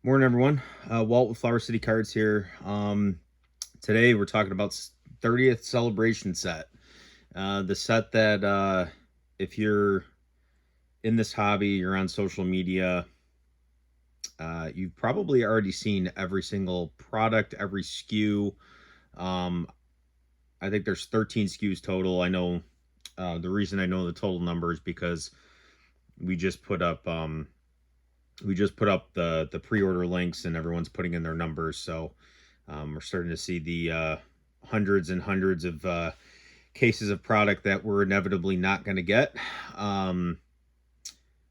Morning, everyone. Walt with Flower City Cards here. Today we're talking about 30th celebration set. The set that if you're in this hobby, you're on social media, you've probably already seen every single product, every SKU. Um, I think there's 13 SKUs total. I know the reason I know the total number is because we just put up the pre-order links and everyone's putting in their numbers. So we're starting to see the hundreds and hundreds of cases of product that we're inevitably not going to get. Um,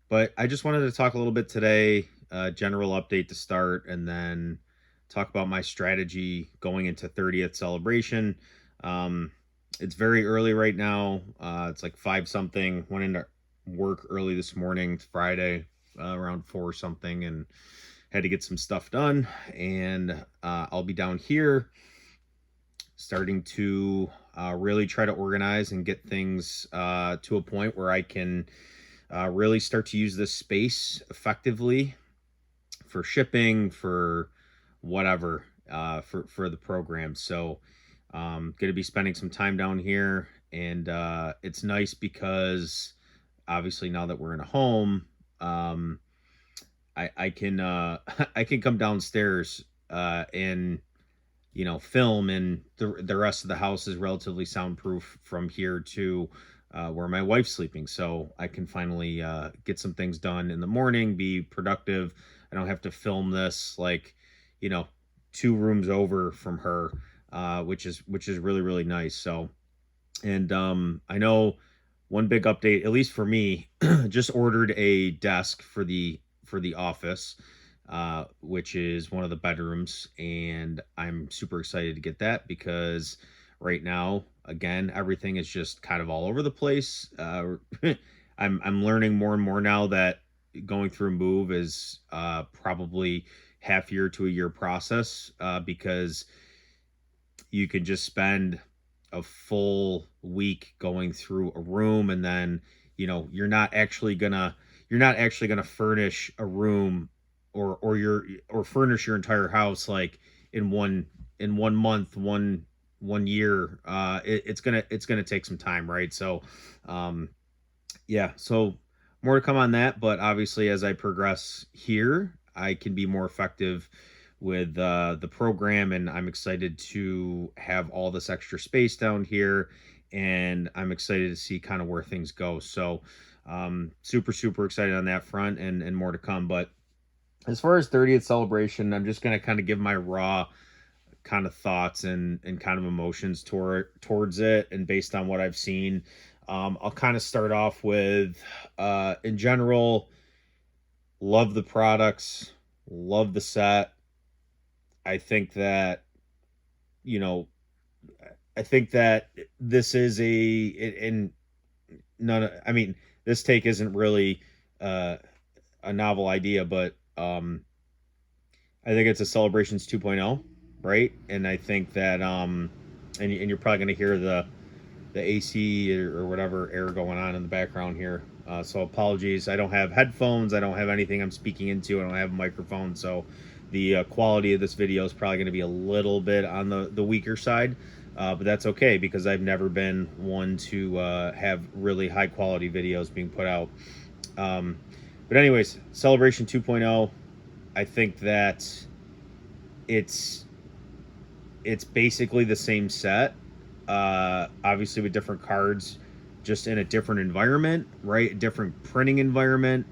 but I just wanted to talk a little bit today, general update to start, and then talk about my strategy going into 30th celebration. Um, it's very early right now. It's like 5 something. Went into work early this morning. It's Friday, around 4 something, and had to get some stuff done. And I'll be down here starting to really try to organize and get things to a point where I can really start to use this space effectively for shipping, for whatever, for the program. So going to be spending some time down here, and it's nice because obviously now that we're in a home, I can I can come downstairs and film, and the rest of the house is relatively soundproof from here to where my wife's sleeping, so I can finally get some things done in the morning, be productive. I don't have to film this like you know 2 rooms over from her, which is really really nice. So, and I know one big update, at least for me, just ordered a desk for the office, which is one of the bedrooms, and I'm super excited to get that because right now, again, everything is just kind of all over the place. I'm learning more and more now that going through a move is probably half year to a year process, because you can just spend a full week going through a room, and then you're not actually gonna furnish a room, or furnish your entire house like in 1 month, one year. It's gonna take some time, right? So um yeah, so more to come on that, but obviously as I progress here, I can be more effective with the program, and I'm excited to have all this extra space down here, and I'm excited to see kind of where things go. So super excited on that front, and more to come. But as far as 30th celebration, I'm just going to kind of give my raw kind of thoughts and kind of emotions towards it, and based on what I've seen. I'll kind of start off with in general, love the products, love the set. I think that, you know, I think that this is and none. I mean, this take isn't really uh, a novel idea, but I think it's a Celebrations 2.0, right? And I think that and you're probably gonna hear the AC or whatever air going on in the background here. So apologies. I don't have headphones. I don't have anything I'm speaking into. I don't have a microphone. So the quality of this video is probably going to be a little bit on the weaker side. But that's okay because I've never been one to have really high quality videos being put out. Um, but anyways, Celebration 2.0, I think that it's it's basically the same set, obviously with different cards, just in a different environment, right? A different printing environment,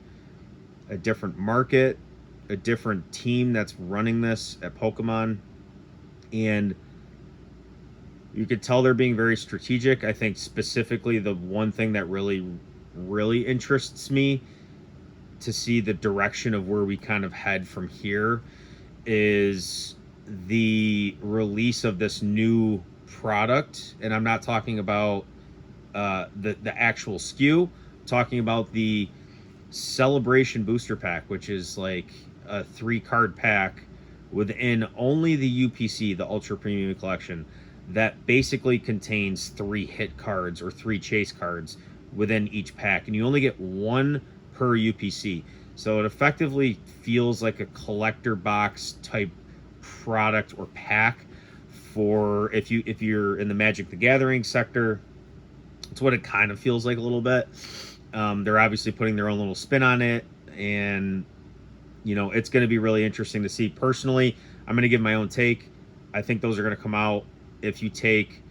a different market, a different team that's running this at Pokemon. And you could tell they're being very strategic. I think specifically the one thing that really interests me to see the direction of where we kind of head from here is the release of this new product. And I'm not talking about the actual SKU, I'm talking about the Celebration Booster Pack, which is like a 3 card pack within only the UPC, the Ultra Premium Collection, that basically contains 3 hit cards or 3 chase cards within each pack, and you only get one per UPC. So it effectively feels like a collector box type product or pack for if you're in the Magic the Gathering sector. It's what it kind of feels like a little bit. They're obviously putting their own little spin on it, and it's going to be really interesting to see. Personally, I'm going to give my own take. I think those are going to come out if you take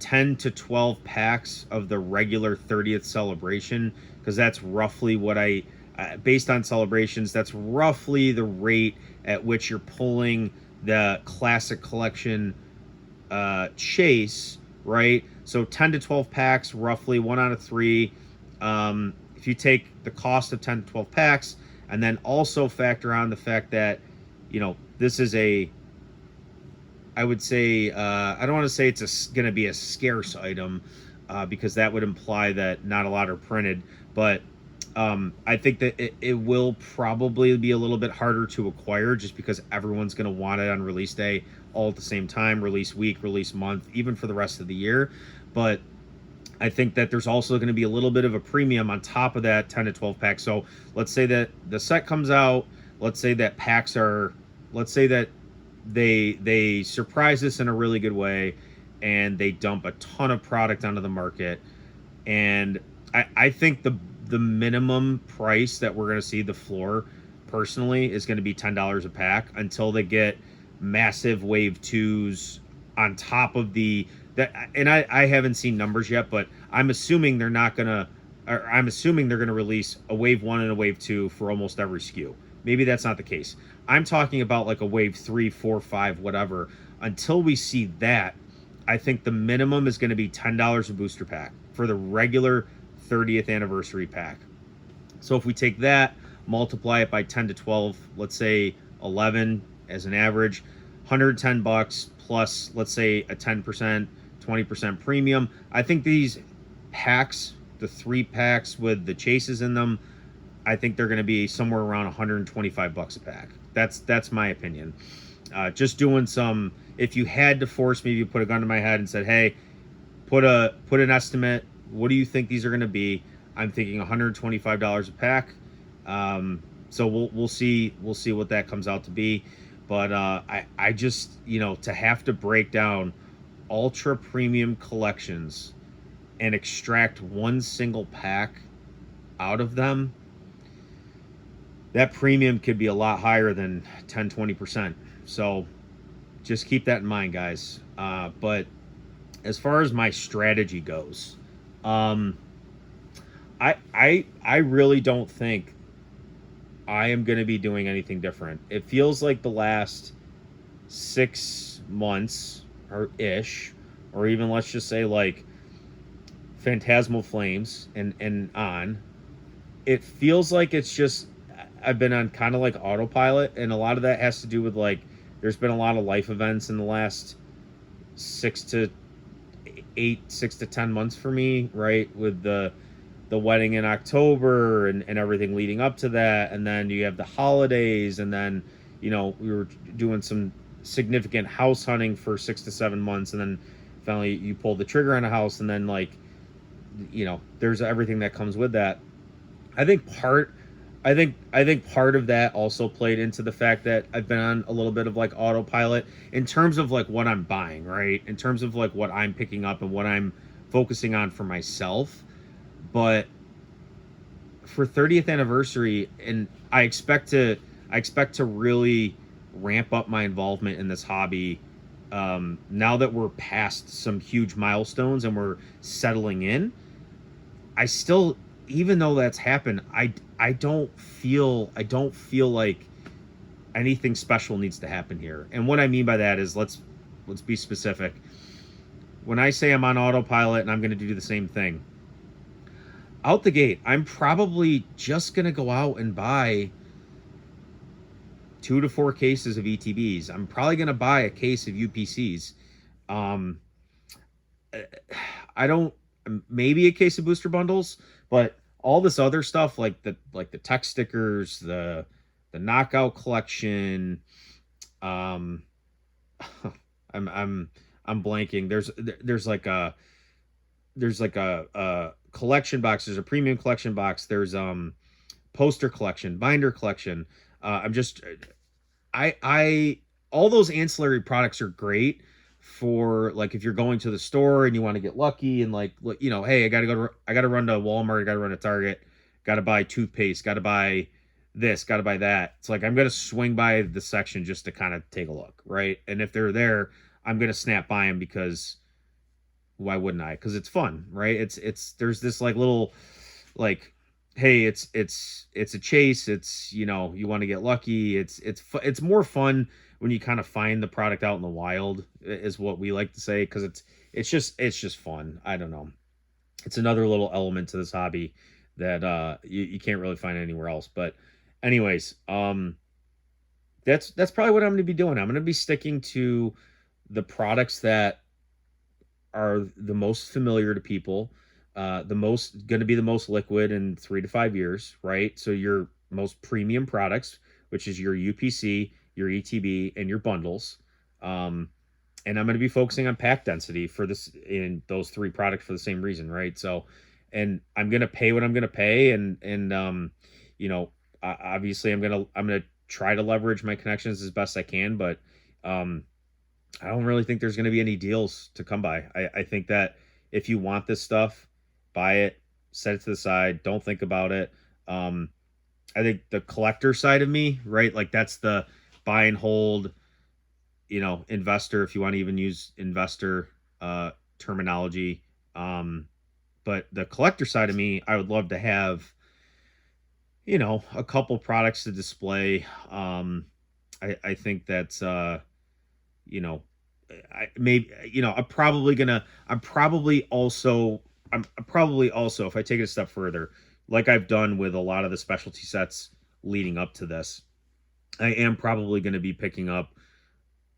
10 to 12 packs of the regular 30th celebration, because that's roughly what based on celebrations, that's roughly the rate at which you're pulling the classic collection chase, right? So 10 to 12 packs, roughly 1 out of 3. If you take the cost of 10 to 12 packs and then also factor on the fact that, this is I would say, I don't want to say it's going to be a scarce item, because that would imply that not a lot are printed. But I think that it will probably be a little bit harder to acquire, just because everyone's going to want it on release day all at the same time, release week, release month, even for the rest of the year. But I think that there's also going to be a little bit of a premium on top of that 10 to 12 pack. So let's say that the set comes out. Let's say that let's say that they surprise us in a really good way, and they dump a ton of product onto the market. And I think the minimum price that we're going to see, the floor, personally, is going to be $10 a pack until they get massive wave twos on top of that. And I haven't seen numbers yet, but I'm assuming they're not gonna, or I'm assuming they're gonna release a wave 1 and a wave 2 for almost every SKU. Maybe that's not the case. I'm talking about like a wave 3, 4, 5, whatever. Until we see that, I think the minimum is going to be $10 a booster pack for the regular 30th anniversary pack. So if we take that, multiply it by 10 to 12, let's say 11 as an average, $110 plus, let's say, a 10%, 20% premium. I think these packs, the 3 packs with the chases in them, I think they're going to be somewhere around $125 a pack. That's my opinion. Just doing some. If you had to force me, if you put a gun to my head and said, "Hey, put an estimate. What do you think these are going to be?" I'm thinking $125 a pack. So we'll see what that comes out to be. But I just, to have to break down ultra premium collections and extract one single pack out of them, that premium could be a lot higher than 10-20%. So just keep that in mind, guys. But as far as my strategy goes, I really don't think I am going to be doing anything different. It feels like the last 6 months or ish, or even let's just say like Phantasmal Flames and on, it feels like it's just I've been on kind of like autopilot, and a lot of that has to do with like there's been a lot of life events in the last 6 to 10 months for me, right? With the wedding in October and everything leading up to that, and then you have the holidays, and then we were doing some significant house hunting for 6 to 7 months, and then finally you pulled the trigger on a house, and then like there's everything that comes with that. I think part of that also played into the fact that I've been on a little bit of like autopilot in terms of like what I'm buying, right? In terms of like what I'm picking up and what I'm focusing on for myself. But for 30th anniversary, and I expect to really ramp up my involvement in this hobby now that we're past some huge milestones and we're settling in. I still, even though that's happened, I don't feel like anything special needs to happen here. And what I mean by that is let's be specific. When I say I'm on autopilot and I'm going to do the same thing, out the gate, I'm probably just going to go out and buy 2 to 4 cases of ETBs. I'm probably going to buy a case of UPCs. I don't, maybe a case of booster bundles, but all this other stuff like the tech stickers, the knockout collection, I'm blanking. There's like a collection box. There's a premium collection box. There's poster collection, binder collection. I'm just I all those ancillary products are great for like if you're going to the store and you want to get lucky and like hey, I got to run to Walmart, I got to run to Target, got to buy toothpaste, got to buy this, got to buy that. It's like I'm going to swing by the section just to kind of take a look, right? And if they're there, I'm going to snap by them because why wouldn't I? Because it's fun, right? It's there's this like little like hey, it's a chase. It's you want to get lucky. It's more fun when you kind of find the product out in the wild is what we like to say because it's just fun. I don't know. It's another little element to this hobby that you can't really find anywhere else. But anyways, that's probably what I'm going to be doing. I'm going to be sticking to the products that are the most familiar to people, the most going to be the most liquid in 3 to 5 years, right? So your most premium products, which is your UPC, your ETB, and your bundles. Um, and I'm going to be focusing on pack density for this in those three products for the same reason, right? So, and I'm going to pay what I'm going to pay, and you know, obviously I'm gonna try to leverage my connections as best I can, but um, I don't really think there's going to be any deals to come by. I think that if you want this stuff, buy it, set it to the side, don't think about it. Um, I think the collector side of me, right? Like that's the buy and hold, investor, if you want to even use investor terminology. But the collector side of me, I would love to have, a couple products to display. I think that's, you know, I maybe I'm probably also if I take it a step further, like I've done with a lot of the specialty sets leading up to this, I am probably going to be picking up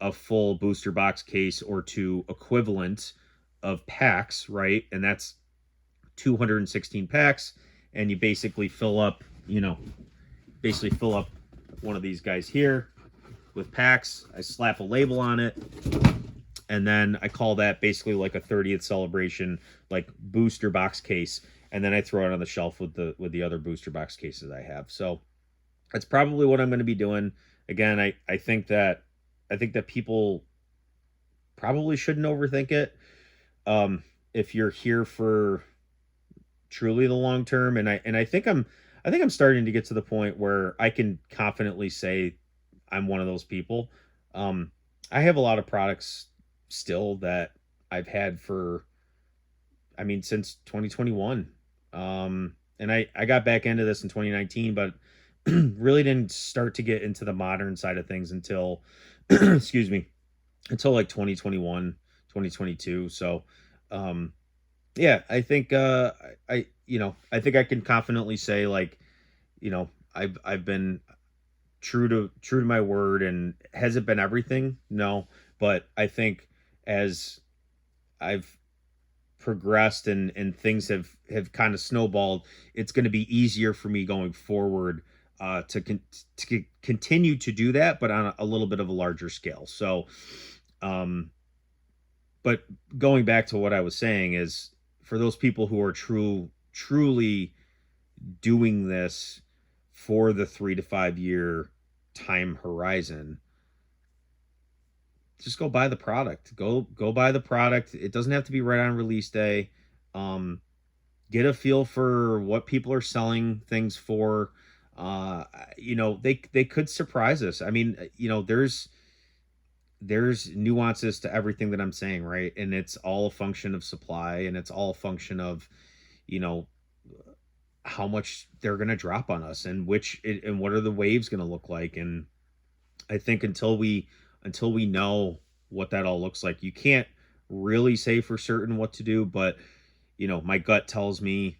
a full booster box case or two equivalent of packs, right? And that's 216 packs, and you basically fill up one of these guys here with packs. I slap a label on it, and then I call that basically like a 30th celebration, like booster box case, and then I throw it on the shelf with the other booster box cases I have. So that's probably what I'm going to be doing. Again, I think that people probably shouldn't overthink it. If you're here for truly the long term, and I think I'm starting to get to the point where I can confidently say I'm one of those people. Um, I have a lot of products still that I've had for, I mean, since 2021. And I got back into this in 2019, but really didn't start to get into the modern side of things until, excuse me, until like 2021, 2022. So, um, yeah, I think, I think I can confidently say like, I've been true to my word. And has it been everything? No, but I think as I've progressed and things have kind of snowballed, it's going to be easier for me going forward to continue to do that, but on a little bit of a larger scale. So, um, but going back to what I was saying is for those people who are truly doing this for the 3 to 5 year time horizon, just go buy the product. Go buy the product. It doesn't have to be right on release day. Um, get a feel for what people are selling things for. They could surprise us. I mean, there's nuances to everything that I'm saying, right? And it's all a function of supply, and it's all a function of, you know, how much they're going to drop on us, and and what are the waves going to look like. And I think until we know what that all looks like, you can't really say for certain what to do. But my gut tells me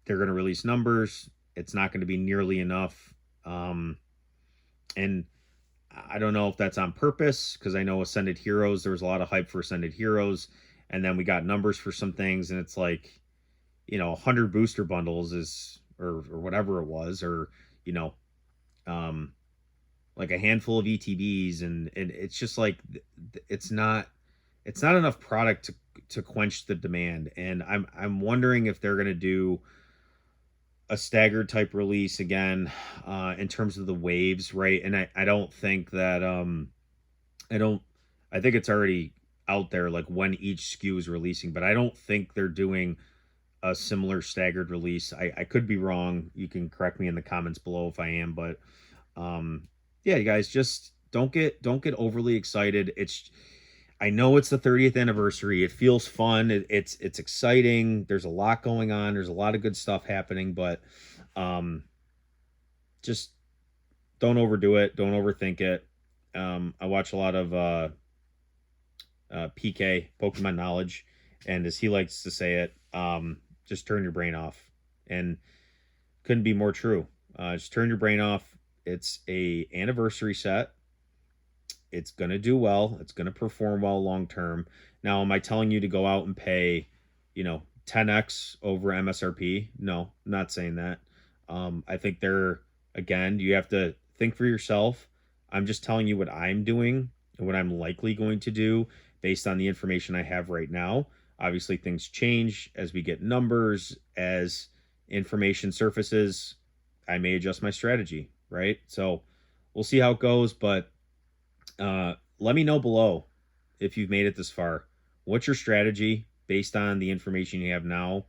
they're going to release numbers. It's not going to be nearly enough. And I don't know if that's on purpose, because I know Ascended Heroes, there was a lot of hype for Ascended Heroes, and then we got numbers for some things, and it's like 100 booster bundles is or whatever it was, or you know um like a handful of ETBs, and it's just like it's not enough product to quench the demand. And I'm wondering if they're going to do a staggered type release again, in terms of the waves, right? And I don't think that I don't I think it's already out there like when each SKU is releasing, but I don't think they're doing a similar staggered release. I could be wrong. You can correct me in the comments below if I am, but um yeah, you guys, just don't get overly excited. I know it's the 30th anniversary. It feels fun. It's exciting. There's a lot going on. There's a lot of good stuff happening, but um just don't overdo it. Don't overthink it. I watch a lot of PK, Pokemon Knowledge, and as he likes to say it, just turn your brain off. And couldn't be more true. Just turn your brain off. It's a anniversary set. It's gonna do well. It's gonna perform well long term. Now, am I telling you to go out and pay, 10x over MSRP? No, I'm not saying that. I think they're again, you have to think for yourself. I'm just telling you what I'm doing and what I'm likely going to do based on the information I have right now. Obviously, things change as we get numbers, as information surfaces. I may adjust my strategy, right? So we'll see how it goes, but let me know below if you've made it this far. What's your strategy based on the information you have now?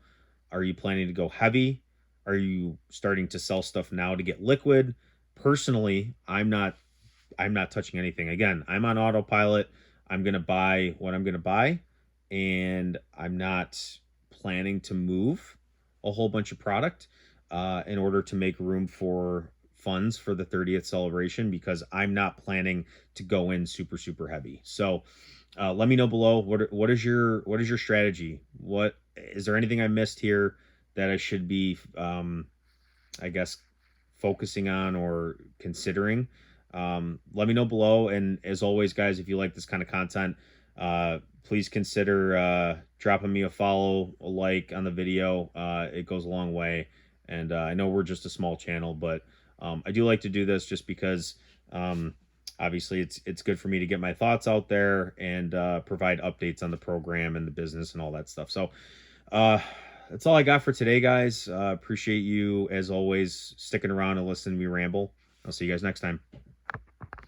Are you planning to go heavy? Are you starting to sell stuff now to get liquid? Personally, I'm not touching anything. Again, I'm on autopilot. I'm going to buy what I'm going to buy, and I'm not planning to move a whole bunch of product in order to make room for funds for the 30th celebration, because I'm not planning to go in super super heavy. So let me know below what is your strategy? What is there anything I missed here that I should be I guess focusing on or considering? Let me know below. And as always, guys, if you like this kind of content, please consider dropping me a follow, a like on the video. It goes a long way. And I know we're just a small channel, but I do like to do this just because obviously it's good for me to get my thoughts out there and provide updates on the program and the business and all that stuff. So uh, that's all I got for today, guys. Appreciate you, as always, sticking around and listening to me ramble. I'll see you guys next time.